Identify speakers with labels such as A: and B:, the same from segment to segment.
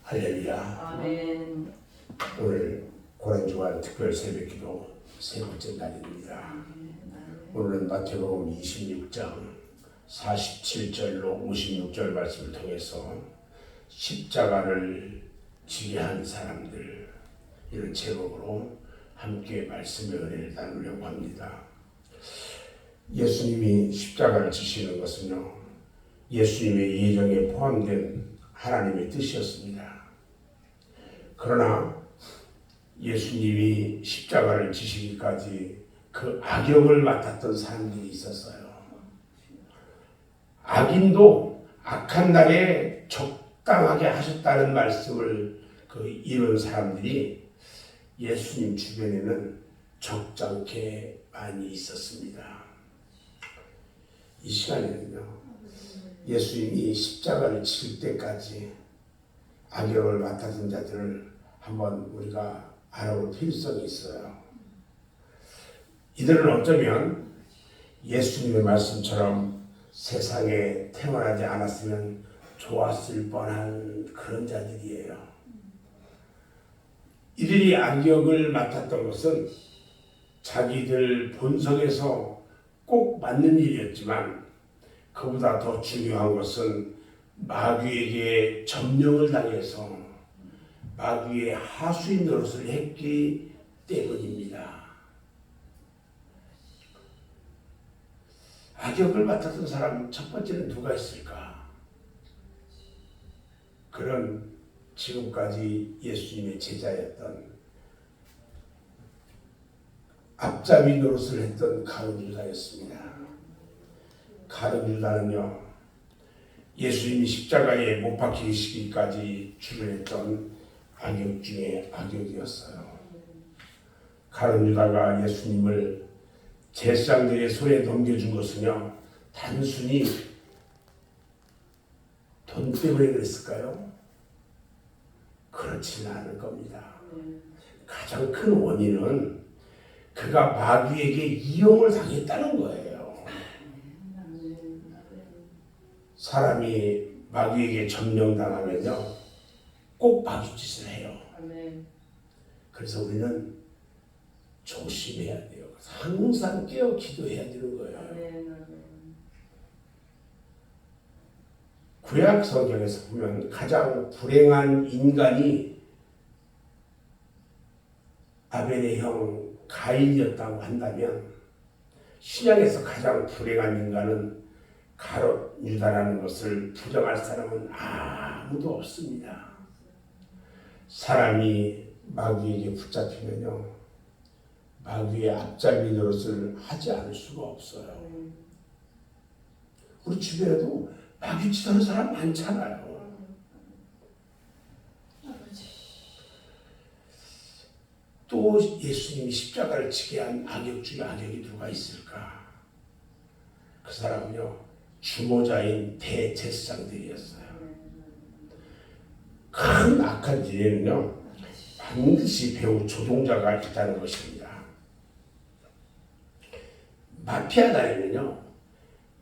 A: 할렐루야.
B: 아멘.
A: 오늘 고난주간 특별 새벽기도 세 번째 날입니다. 오늘은 마태복음 26장 47절로 56절 말씀을 통해서 십자가를 지게 한 사람들, 이런 제목으로 함께 말씀의 은혜를 나누려고 합니다. 예수님이 십자가를 지시는 것은요, 예수님의 예정에 포함된 하나님의 뜻이었습니다. 그러나 예수님이 십자가를 지시기까지 그 악역을 맡았던 사람들이 있었어요. 악인도 악한 날에 적당하게 하셨다는 말씀을 이룬 사람들이 예수님 주변에는 적잖게 많이 있었습니다. 이 시간에는요, 예수님이 십자가를 칠 때까지 악역을 맡았던 자들을 한번 우리가 알아볼 필요성이 있어요. 이들은 어쩌면 예수님의 말씀처럼 세상에 태어나지 않았으면 좋았을 뻔한 그런 자들이에요. 이들이 악역을 맡았던 것은 자기들 본성에서 꼭 맞는 일이었지만, 그보다 더 중요한 것은 마귀에게 점령을 당해서 마귀의 하수인 노릇을 했기 때문입니다. 악역을 맡았던 사람 첫 번째는 누가 있을까? 그런 지금까지 예수님의 제자였던, 앞잡이 노릇을 했던 가룟 유다였습니다. 가룟 유다는요, 예수님이 십자가에 못 박히시기까지 출연했던 악역 중에 악역이었어요. 가룟 유다가 예수님을 제사장들의 손에 넘겨준 것은요, 단순히 돈 때문에 그랬을까요? 그렇지는 않을 겁니다. 가장 큰 원인은 그가 마귀에게 이용을 당했다는 거예요. 사람이 마귀에게 점령당하면요, 꼭 마귀짓을 해요. 그래서 우리는 조심해야 돼요. 항상 깨어 기도해야 되는 거예요. 구약 성경에서 보면 가장 불행한 인간이 아벨의 형 가인이었다고 한다면, 신약에서 가장 불행한 인간은 가룟 유다라는 것을 부정할 사람은 아무도 없습니다. 사람이 마귀에게 붙잡히면요, 마귀의 앞잡이 노릇을 하지 않을 수가 없어요. 우리 주변에도 마귀짓 하는 사람 많잖아요. 또 예수님이 십자가를 지게 한 악역 중에 악역이 누가 있을까? 그 사람은요, 주모자인 대제사장들이었어요. 큰 악한 일에는요, 반드시 배우 조종자가 있다는 것입니다. 마피아단에는요,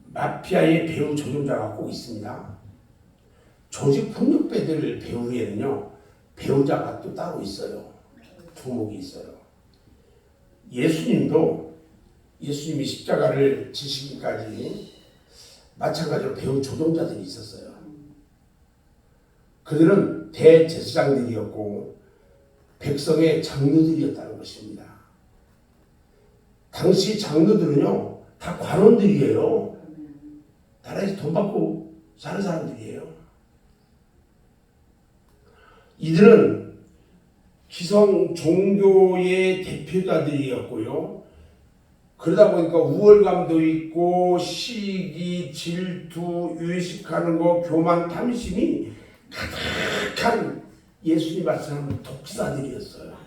A: 마피아의 배우 조종자가 꼭 있습니다. 조직 폭력배들 배우에는요, 배우자가 또 따로 있어요. 두목이 있어요. 예수님이 십자가를 지시기까지 마찬가지로 배우 조종자들이 있었어요. 그들은 대제사장들이었고 백성의 장로들이었다는 것입니다. 당시 장로들은요, 다 관원들이에요. 나라에서 돈 받고 사는 사람들이에요. 이들은 기성 종교의 대표자들이었고요. 그러다 보니까 우월감도 있고 시기, 질투, 의식하는 거, 교만, 탐심이 가득한 예수님 말씀하는 독사들이었어요.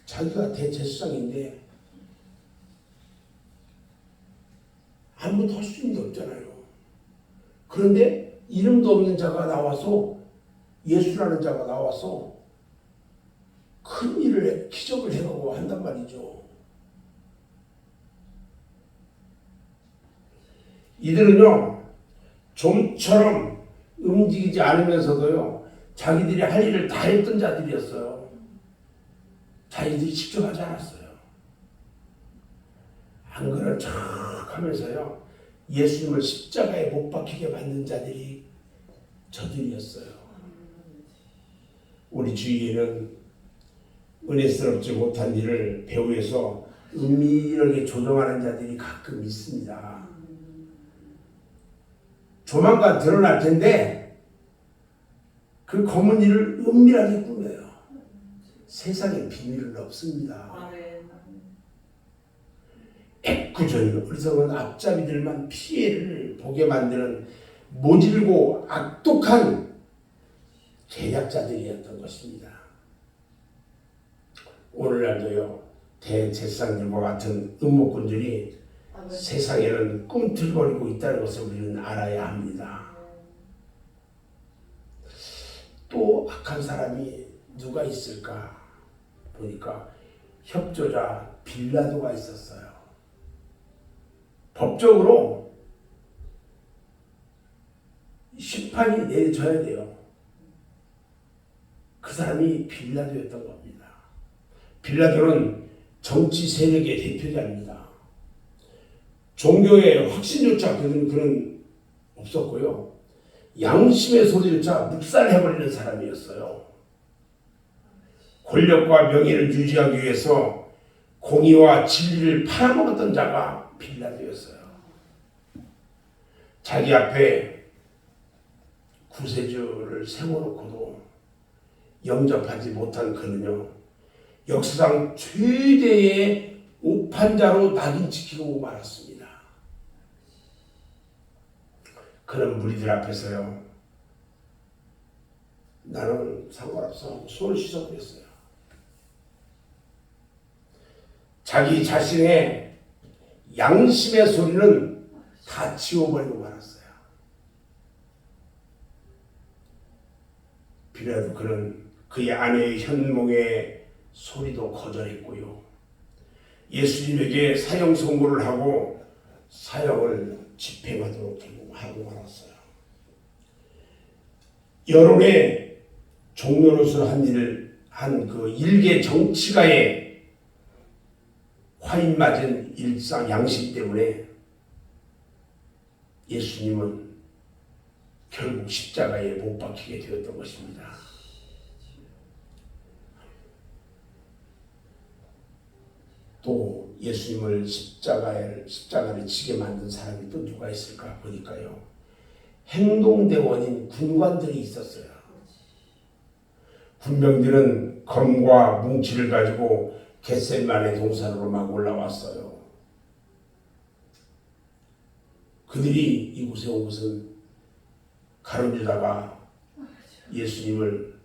A: 자기가 대제사장인데 아무것도 할 수 있는 게 없잖아요. 그런데 이름도 없는 자가 나와서, 예수라는 자가 나와서 큰 일을, 기적을 해가고 한단 말이죠. 이들은요, 좀처럼 움직이지 않으면서도요, 자기들이 할 일을 다 했던 자들이었어요. 자기들이 직접 하지 않았어요. 안 그런 척 하면서요, 예수님을 십자가에 못 박히게 만든 자들이 저들이었어요. 우리 주위에는 은혜스럽지 못한 일을 배후에서 은밀하게 조종하는 자들이 가끔 있습니다. 조만간 드러날 텐데 그 검은 일을 은밀하게 꾸며요. 세상에 비밀은 없습니다. 애꿎은 어리석은 앞잡이들만 피해를 보게 만드는 모질고 악독한 계략자들이었던 것입니다. 오늘날도요, 대제사장들과 같은 음모꾼들이 세상에는 꿈틀거리고 있다는 것을 우리는 알아야 합니다. 또 악한 사람이 누가 있을까 보니까 협조자 빌라도가 있었어요. 법적으로 심판이 내려져야 돼요. 그 사람이 빌라도였던 겁니다. 빌라도는 정치 세력의 대표자입니다. 종교의 확신조차 그는 없었고요. 양심의 소리조차 묵살해버리는 사람이었어요. 권력과 명예를 유지하기 위해서 공의와 진리를 팔아먹었던 자가 빌라도였어요. 자기 앞에 구세주를 세워놓고도 영접하지 못한 그는요, 역사상 최대의 오판자로 낙인찍히고 말았습니다. 그는 무리들 앞에서요, 나는 상관없어 손을 씻어버렸어요. 자기 자신의 양심의 소리는 다 지워버리고 말았어요. 빌라도 그는 그의 아내의 현몽의 소리도 거절했고요. 예수님에게 사형 선고를 하고 사형을 집행하도록 하고 말았어요. 여론의 종로로서 한 그 일개 정치가의 화인 맞은 일상 양심 때문에 예수님은 결국 십자가에 못 박히게 되었던 것입니다. 또 예수님을 십자가를 지게 만든 사람이 또 누가 있을까 보니까요, 행동대원인 군관들이 있었어요. 군병들은 검과 뭉치를 가지고 겟세마네 동산으로 막 올라왔어요. 그들이 이곳에 온 것은 가룟유다가 예수님을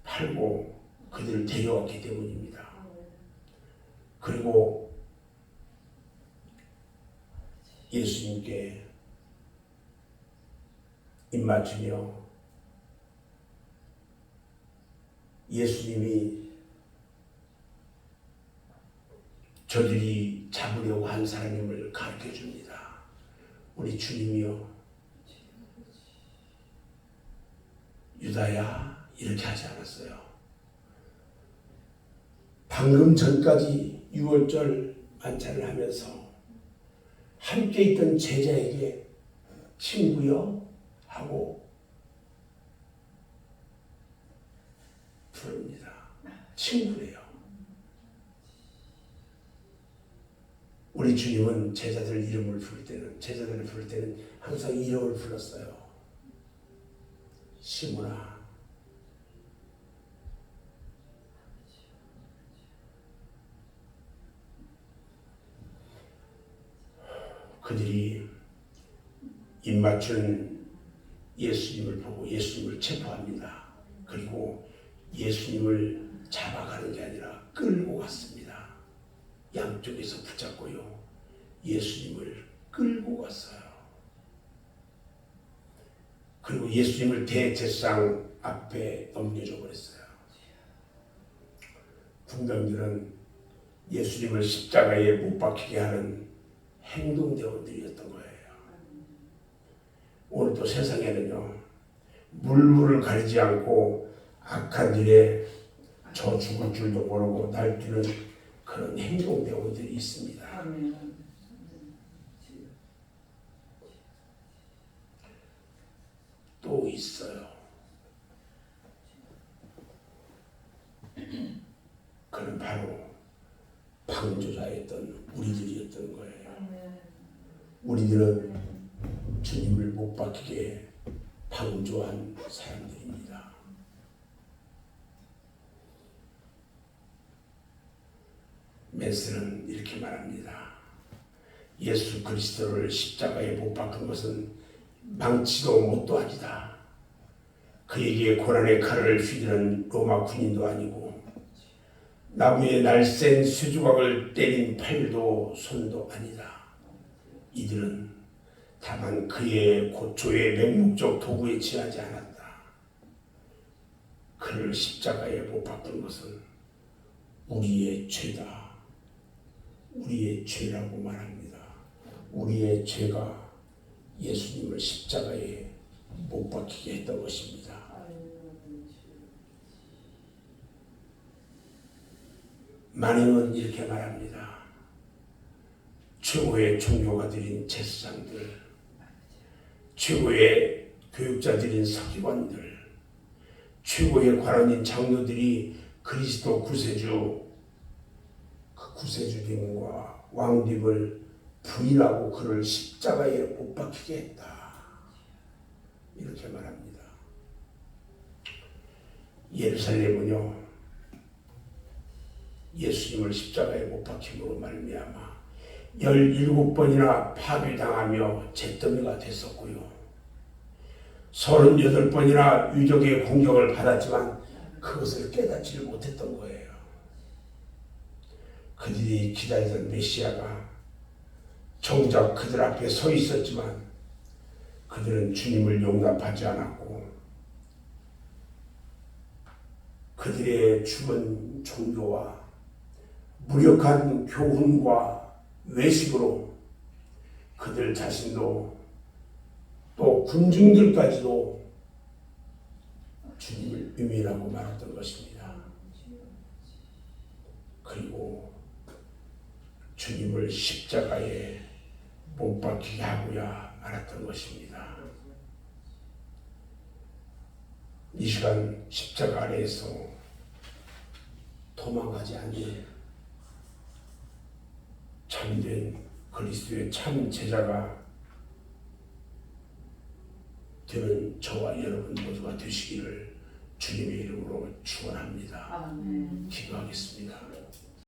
A: 팔고 그들을 데려왔기 때문입니다. 그리고 예수님께 입맞추며 예수님이 저들이 잡으려고 한 사람임을 가르쳐 줍니다. 우리 주님이요, 유다야, 이렇게 하지 않았어요. 방금 전까지 유월절 만찬을 하면서 함께 있던 제자에게 친구여 하고 부릅니다. 친구래요. 우리 주님은 제자들을 부를 때는 항상 이름을 불렀어요. 시몬아, 그들이 입맞춘 예수님을 보고 예수님을 체포합니다. 그리고 예수님을 잡아가는 게 아니라 끌고 갔습니다. 양쪽에서 붙잡고요, 예수님을 끌고 갔어요. 그리고 예수님을 대제사장 앞에 넘겨줘 버렸어요. 군병들은 예수님을 십자가에 못 박히게 하는 행동대원들이었던 거예요. 또 세상에는요, 물물을 가리지 않고 악한 일에 저 죽을 줄도 모르고 날뛰는 그런 행동 배우들이 있습니다. 또 있어요. 그는 바로 방조자였던 우리들이었던 거예요. 우리들은 주님을 못 박히게 방조한 사람들입니다. 맨스는 이렇게 말합니다. 예수 그리스도를 십자가에 못 박은 것은 망치도 못도 아니다. 그에게 고난의 칼을 휘두른 로마 군인도 아니고 나무에 날쌘 쇠조각을 때린 팔도 손도 아니다. 이들은 다만 그의 고초의 맹목적 도구에 취하지 않았다. 그를 십자가에 못 박은 것은 우리의 죄다. 우리의 죄라고 말합니다. 우리의 죄가 예수님을 십자가에 못 박히게 했던 것입니다. 만행은 이렇게 말합니다. 최고의 종교가들인 제사장들, 최고의 교육자들인 서기관들, 최고의 관원인 장로들이 그리스도 구세주, 그 구세주님과 왕님을 부인하고 그를 십자가에 못 박히게 했다. 이렇게 말합니다. 예루살렘은요, 예수님을 십자가에 못 박힘으로 말미암아 17번이나 파괴당하며 잿더미가 됐었고요. 38번이나 유적의 공격을 받았지만 그것을 깨닫지 못했던 거예요. 그들이 기다리던 메시아가 정작 그들 앞에 서 있었지만 그들은 주님을 용납하지 않았고 그들의 죽은 종교와 무력한 교훈과 외식으로 그들 자신도 또 군중들까지도 주님을 유민하고 말았던 것입니다. 그리고 주님을 십자가에 못 박히게 하고야 말았던 것입니다. 이 시간 십자가 아래에서 도망가지 않는 참된 그리스도의 참 제자가 되는 저와 여러분 모두가 되시기를 주님의 이름으로 축원합니다. 기도하겠습니다.